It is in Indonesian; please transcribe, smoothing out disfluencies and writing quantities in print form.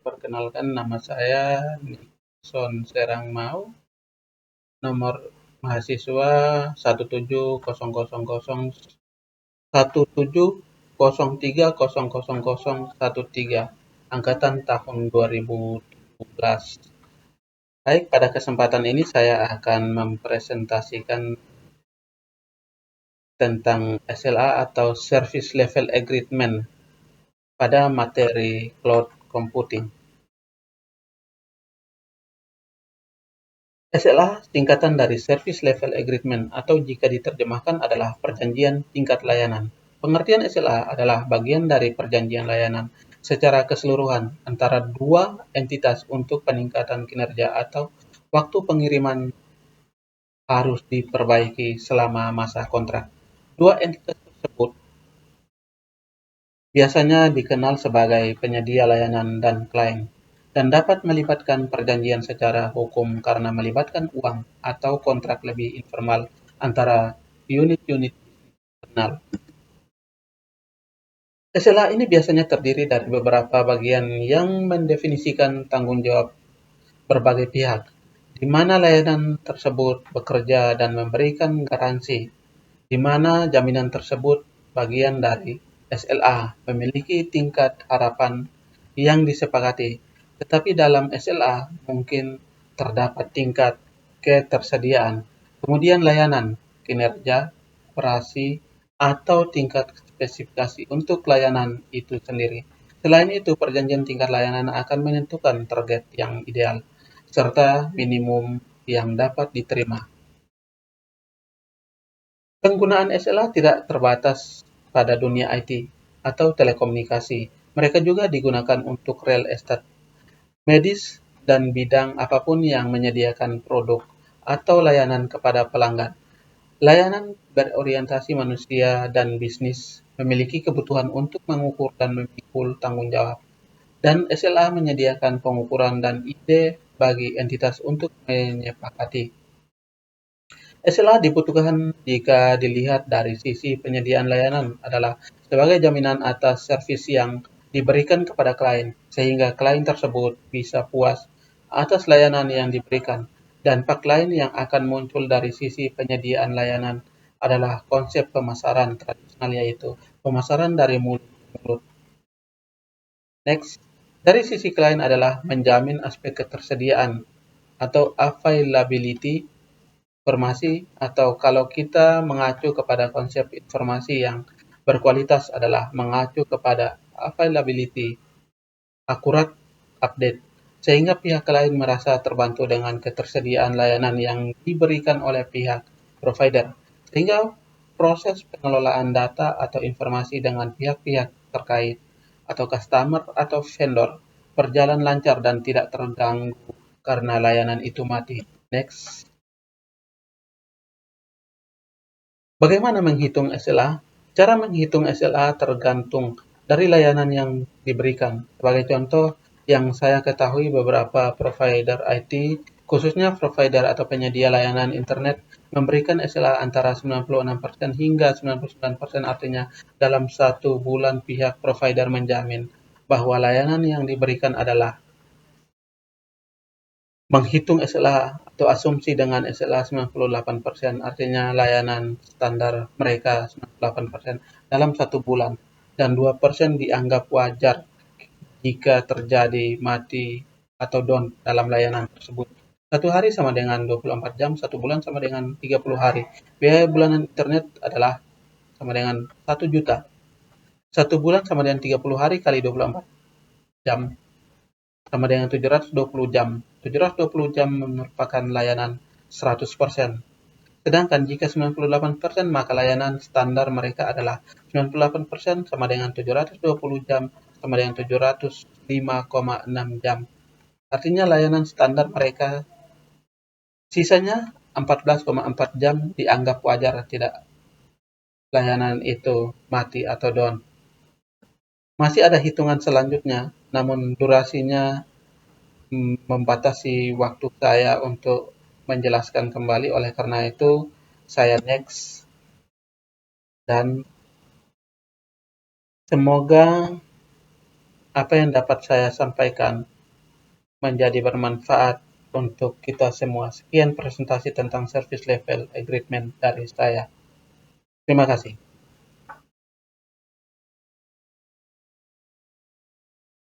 Perkenalkan, nama saya Nixon Serang Mau, nomor mahasiswa 17000170013, angkatan tahun 2017. Baik, pada kesempatan ini saya akan mempresentasikan tentang SLA atau Service Level Agreement pada materi Cloud Computing. SLA singkatan dari Service Level Agreement atau jika diterjemahkan adalah perjanjian tingkat layanan. Pengertian SLA adalah bagian dari perjanjian layanan secara keseluruhan antara dua entitas untuk peningkatan kinerja atau waktu pengiriman harus diperbaiki selama masa kontrak. Dua entitas tersebut biasanya dikenal sebagai penyedia layanan dan klien, dan dapat melibatkan perjanjian secara hukum karena melibatkan uang atau kontrak lebih informal antara unit-unit internal. SLA ini biasanya terdiri dari beberapa bagian yang mendefinisikan tanggung jawab berbagai pihak, di mana layanan tersebut bekerja dan memberikan garansi, di mana jaminan tersebut bagian dari SLA memiliki tingkat harapan yang disepakati, tetapi dalam SLA mungkin terdapat tingkat ketersediaan, kemudian layanan, kinerja, operasi, atau tingkat spesifikasi untuk layanan itu sendiri. Selain itu, perjanjian tingkat layanan akan menentukan target yang ideal, serta minimum yang dapat diterima. Penggunaan SLA tidak terbatas pada dunia IT atau telekomunikasi. Mereka juga digunakan untuk real estate, medis, dan bidang apapun yang menyediakan produk atau layanan kepada pelanggan. Layanan berorientasi manusia dan bisnis memiliki kebutuhan untuk mengukur dan memikul tanggung jawab, dan SLA menyediakan pengukuran dan ide bagi entitas untuk menyepakati. SLA dibutuhkan jika dilihat dari sisi penyediaan layanan adalah sebagai jaminan atas servis yang diberikan kepada klien, sehingga klien tersebut bisa puas atas layanan yang diberikan. Dampak lain yang akan muncul dari sisi penyediaan layanan adalah konsep pemasaran tradisional, yaitu pemasaran dari mulut ke mulut. Next, dari sisi klien adalah menjamin aspek ketersediaan atau availability informasi, atau kalau kita mengacu kepada konsep informasi yang berkualitas adalah mengacu kepada availability, akurat, update, sehingga pihak lain merasa terbantu dengan ketersediaan layanan yang diberikan oleh pihak provider, sehingga proses pengelolaan data atau informasi dengan pihak-pihak terkait atau customer atau vendor berjalan lancar dan tidak terganggu karena layanan itu mati. Next. Bagaimana menghitung SLA? Cara menghitung SLA tergantung dari layanan yang diberikan. Sebagai contoh, yang saya ketahui beberapa provider IT, khususnya provider atau penyedia layanan internet, memberikan SLA antara 96% hingga 99%, artinya dalam 1 bulan pihak provider menjamin bahwa layanan yang diberikan adalah menghitung SLA atau asumsi dengan SLA 98%, artinya layanan standar mereka 98% dalam 1 bulan, dan 2% dianggap wajar jika terjadi mati atau down dalam layanan tersebut. 1 hari sama dengan 24 jam, 1 bulan sama dengan 30 hari. Biaya bulanan internet adalah sama dengan 1 juta. 1 bulan sama dengan 30 hari kali 24 jam sama dengan 720 jam. 720 jam merupakan layanan 100%. Sedangkan jika 98%, maka layanan standar mereka adalah 98% sama dengan 720 jam sama dengan 705,6 jam. Artinya layanan standar mereka sisanya 14,4 jam dianggap wajar tidak layanan itu mati atau down. Masih ada hitungan selanjutnya, namun durasinya membatasi waktu saya untuk menjelaskan kembali. Oleh karena itu, saya next, dan semoga apa yang dapat saya sampaikan menjadi bermanfaat untuk kita semua. Sekian presentasi tentang service level agreement dari saya. Terima kasih.